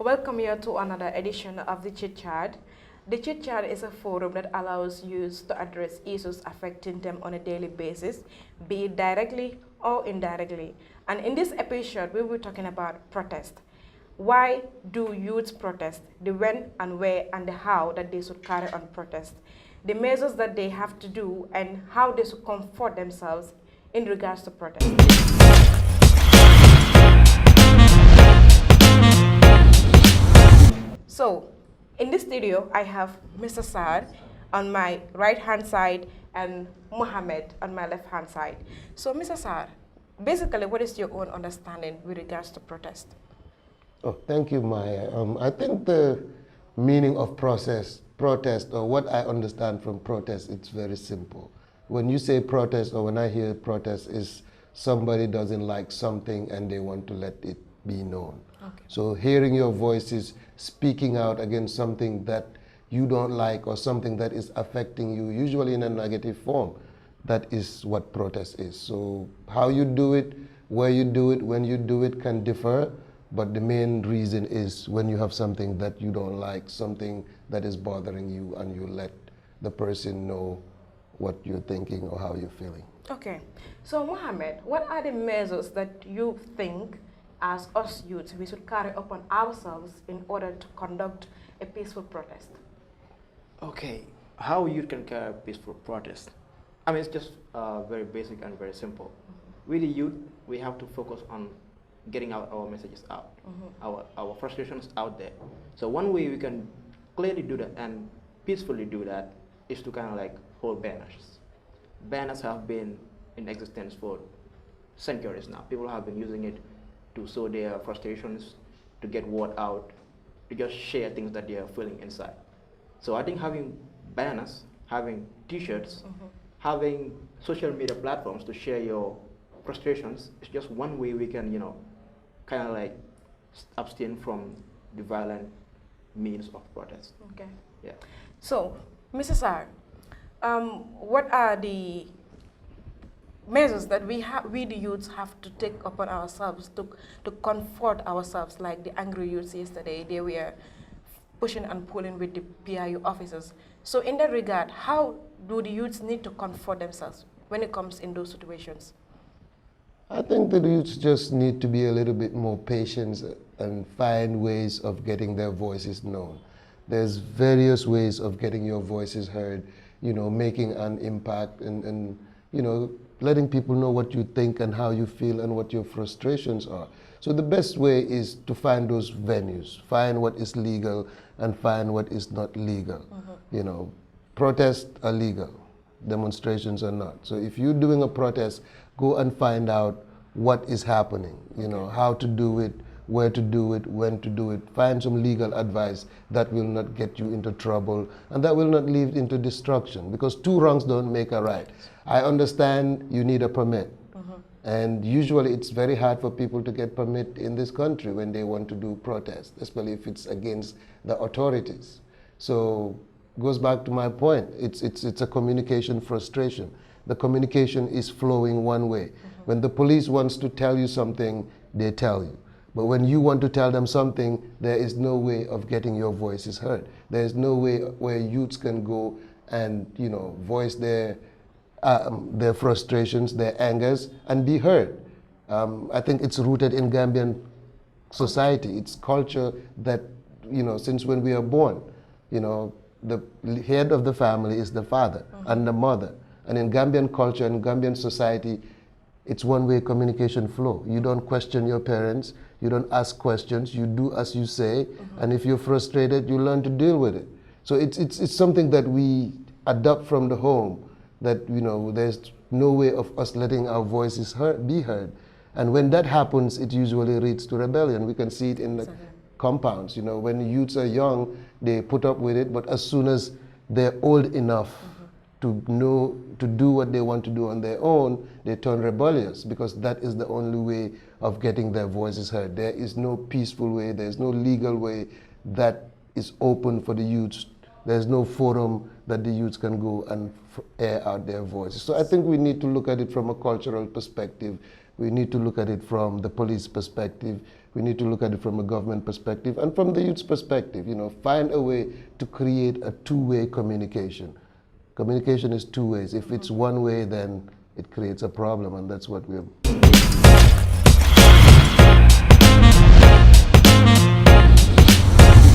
welcome you to another edition of the Chitchat. The Chitchat is a forum that allows youth to address issues affecting them on a daily basis, be it directly or indirectly. And in this episode, we will be talking about protest. Why do youths protest? The when and where and the how that they should carry on protest. The measures that they have to do and how they should comfort themselves in regards to protest. So, in this studio, I have Mr. Saad on my right-hand side and Mohammed on my left-hand side. So, Mr. Saad, basically, what is your own understanding with regards to protest? Oh, thank you, Maya. I think the meaning of protest, or what I understand from protest, it's very simple. When you say protest, or when I hear protest, is somebody doesn't like something and they want to let it be known. Okay. So hearing your voices, speaking out against something that you don't like or something that is affecting you, usually in a negative form, that is what protest is. So how you do it, where you do it, when you do it can differ, but the main reason is when you have something that you don't like, something that is bothering you, and you let the person know what you're thinking or how you're feeling. Okay. So Mohammed, what are the measures that you think as us youths we should carry upon ourselves in order to conduct a peaceful protest? Okay, how you can carry a peaceful protest? I mean, it's just very basic and very simple. With the youth, we have to focus on getting our messages out, our frustrations out there. So one way we can clearly do that and peacefully do that is to kind of like hold banners. Banners have been in existence for centuries now. People have been using it to show their frustrations, to get word out, to just share things that they are feeling inside. So I think having banners, having t-shirts, having social media platforms to share your frustrations is just one way we can, kind of like abstain from the violent means of protest. Okay. Yeah. So, Mrs. R, what are the measures that we the youths have to take upon ourselves to comfort ourselves, like the angry youths yesterday, they were pushing and pulling with the PIU officers. So in that regard, how do the youths need to comfort themselves when it comes in those situations? I think the youths just need to be a little bit more patient and find ways of getting their voices known. There's various ways of getting your voices heard, making an impact and letting people know what you think and how you feel and what your frustrations are. So the best way is to find those venues, find what is legal and find what is not legal. Protests are legal, demonstrations are not. So if you're doing a protest, go and find out what is happening, how to do it, where to do it, when to do it. Find some legal advice that will not get you into trouble and that will not lead into destruction, because two wrongs don't make a right. I understand you need a permit. And usually it's very hard for people to get permit in this country when they want to do protest, especially if it's against the authorities. So goes back to my point, it's a communication frustration. The communication is flowing one way. When the police wants to tell you something, they tell you. But when you want to tell them something, there is no way of getting your voices heard. There is no way where youths can go and voice their frustrations, their angers, and be heard. I think it's rooted in Gambian society. It's culture that since when we are born, the head of the family is the father and the mother. And in Gambian culture and Gambian society, it's one-way communication flow. You don't question your parents, you don't ask questions, you do as you say, and if you're frustrated, you learn to deal with it. So it's something that we adopt from the home, that there's no way of us letting our voices be heard. And when that happens, it usually leads to rebellion. We can see it in the compounds. When youths are young, they put up with it, but as soon as they're old enough to do what they want to do on their own, they turn rebellious, because that is the only way of getting their voices heard. There is no peaceful way, there is no legal way that is open for the youths, There's no forum that the youths can go and air out their voices. So I think we need to look at it from a cultural perspective. We need to look at it from the police perspective. We need to look at it from a government perspective and from the youth's perspective. Find a way to create a two-way communication. Communication is two ways. If it's one way, then it creates a problem, and that's what we're.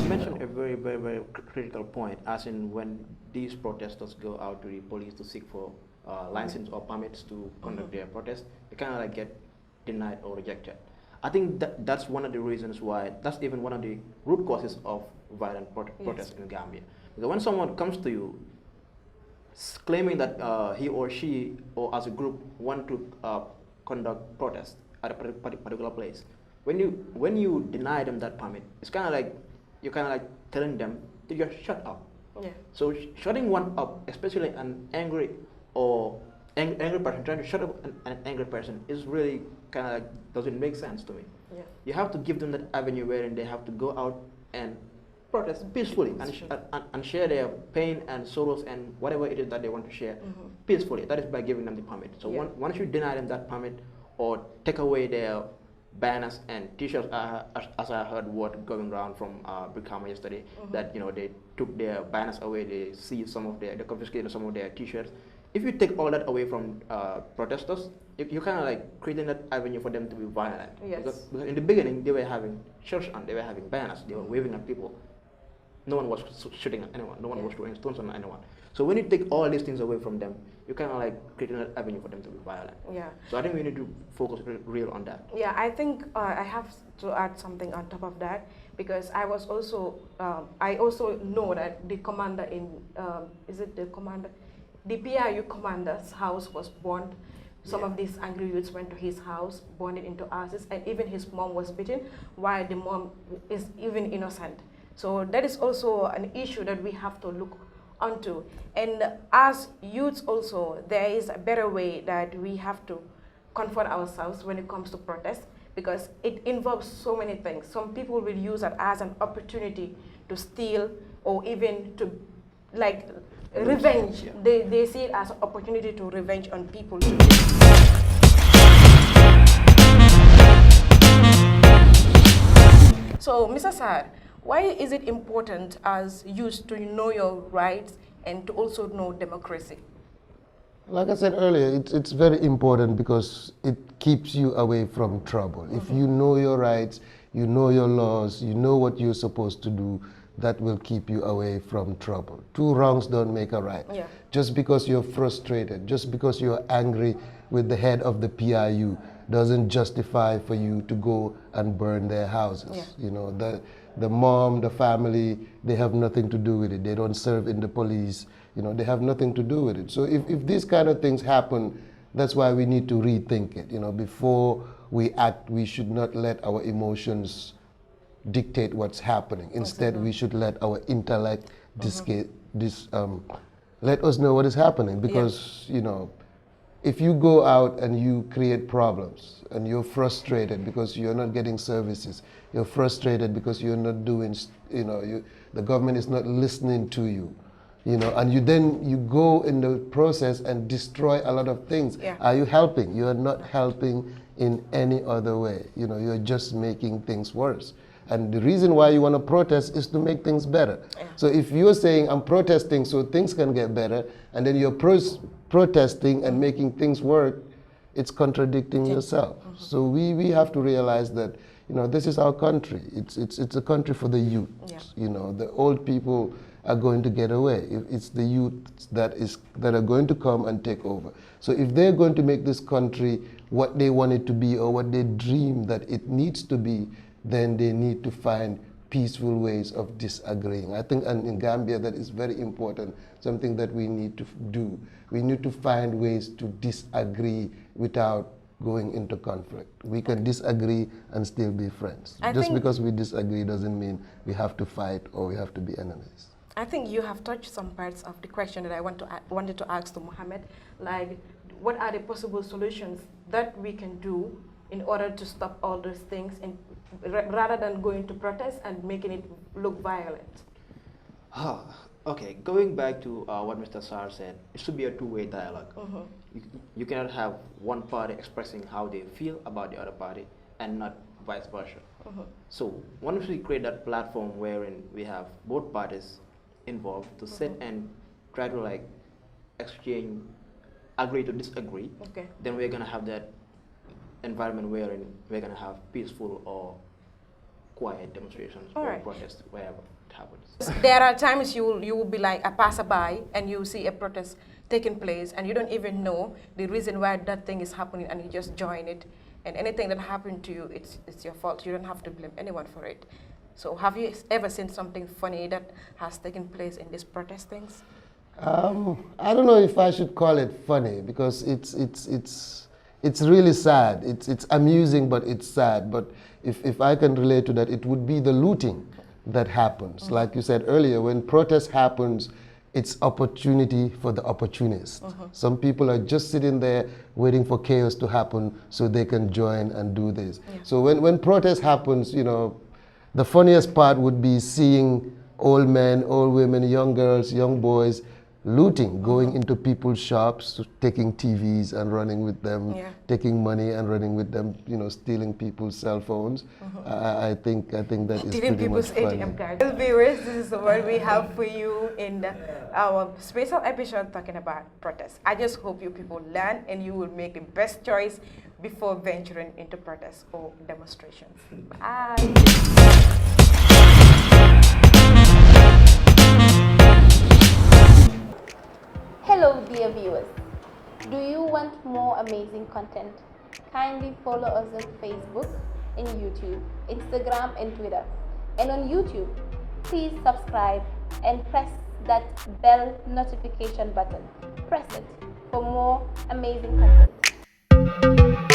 You mentioned a very, very, very critical point, as in when these protesters go out to the police to seek for license or permits to conduct their protest, they kind of like get denied or rejected. I think that's one of the reasons why, that's even one of the root causes of violent protests in Gambia. Because when someone comes to you claiming that he or she or as a group want to conduct protests at a particular place, when you deny them that permit, it's kind of like you're kind of like telling them to just shut up. Yeah. So shutting one up, especially an angry person trying to shut up an angry person, is really kind of like doesn't make sense to me. Yeah. You have to give them that avenue wherein they have to go out and protest peacefully and share their pain and sorrows and whatever it is that they want to share peacefully. That is by giving them the permit. So once you deny them that permit or take away their banners and T-shirts, as I heard word going around from Brikama yesterday, that they took their banners away, they seized some of they confiscated some of their T-shirts. If you take all that away from protesters, you kind of like creating that avenue for them to be violent. Yes. Because in the beginning, they were having shirts on, they were having banners, they were waving at people. No one was shooting at anyone, no one was throwing stones on anyone. So when you take all these things away from them, you kind of like creating an avenue for them to be violent. Yeah. So I think we need to focus real on that. Yeah, I think I have to add something on top of that, because I also know that the commander in, the PIU commander's house was burned. Some of these angry youths went to his house, burned it into ashes, and even his mom was beaten, while the mom is even innocent. So that is also an issue that we have to look onto. And as youths also, there is a better way that we have to comfort ourselves when it comes to protest, because it involves so many things. Some people will use it as an opportunity to steal or even to revenge. Yeah. They see it as an opportunity to revenge on people. So, Mr. Saad, why is it important as youth to know your rights and to also know democracy? Like I said earlier, it's very important because it keeps you away from trouble. If you know your rights, you know your laws, you know what you're supposed to do, that will keep you away from trouble. Two wrongs don't make a right. Yeah. Just because you're frustrated, just because you're angry with the head of the PIU doesn't justify for you to go and burn their houses. Yeah. The mom, the family, they have nothing to do with it. They don't serve in the police. They have nothing to do with it. So if these kind of things happen, that's why we need to rethink it. Before we act, we should not let our emotions dictate what's happening. Instead, we should let our intellect let us know what is happening. Because, if you go out and you create problems and you're frustrated because you're not getting services, you're frustrated because you're not doing, the government is not listening to you, and you go in the process and destroy a lot of things. Yeah. Are you helping? You're not helping in any other way. You're just making things worse. And the reason why you want to protest is to make things better. Yeah. So if you're saying I'm protesting so things can get better, and then you're protesting and making things work, it's contradicting yourself. So we have to realize that this is our country. It's a country for the youth. Yeah. The old people are going to get away. It's the youth that are going to come and take over. So if they're going to make this country what they want it to be or what they dream that it needs to be, then they need to find peaceful ways of disagreeing. I think in Gambia that is very important, something that we need to do. We need to find ways to disagree without going into conflict. We can disagree and still be friends. Just because we disagree doesn't mean we have to fight or we have to be enemies. I think you have touched some parts of the question that I wanted to ask to Mohammed, like what are the possible solutions that we can do in order to stop all those things, and rather than going to protest and making it look violent? Okay, going back to what Mr. Sar said, it should be a two-way dialogue. You cannot have one party expressing how they feel about the other party and not vice versa. So once we create that platform wherein we have both parties involved to sit and try to like exchange, agree to disagree, Okay. then we're gonna have that environment wherein we're gonna have peaceful or quiet demonstrations All or right. protests wherever it happens. There are times you will be like a passerby and you see a protest taking place and you don't even know the reason why that thing is happening and you just join it, and anything that happened to you, it's your fault. You don't have to blame anyone for it. So have you ever seen something funny that has taken place in these protest things? I don't know if I should call it funny because it's really sad. It's amusing, but it's sad. But if I can relate to that, it would be the looting that happens. Like you said earlier, when protest happens, it's opportunity for the opportunists. Some people are just sitting there waiting for chaos to happen so they can join and do this. So when protest happens, you know, the funniest part would be seeing old men, old women, young girls, young boys looting, going into people's shops, taking TVs and running with them, taking money and running with them, you know, stealing people's cell phones. I think that is Stealing pretty much people's funny. ATM cards. Well, viewers, this is what we have for you in our special episode talking about protests. I just hope you people learn and you will make the best choice before venturing into protests or demonstrations. Bye. Hello, dear viewers. Do you want more amazing content? Kindly follow us on Facebook and YouTube, Instagram and Twitter. And on YouTube, please subscribe and press that bell notification button. Press it for more amazing content.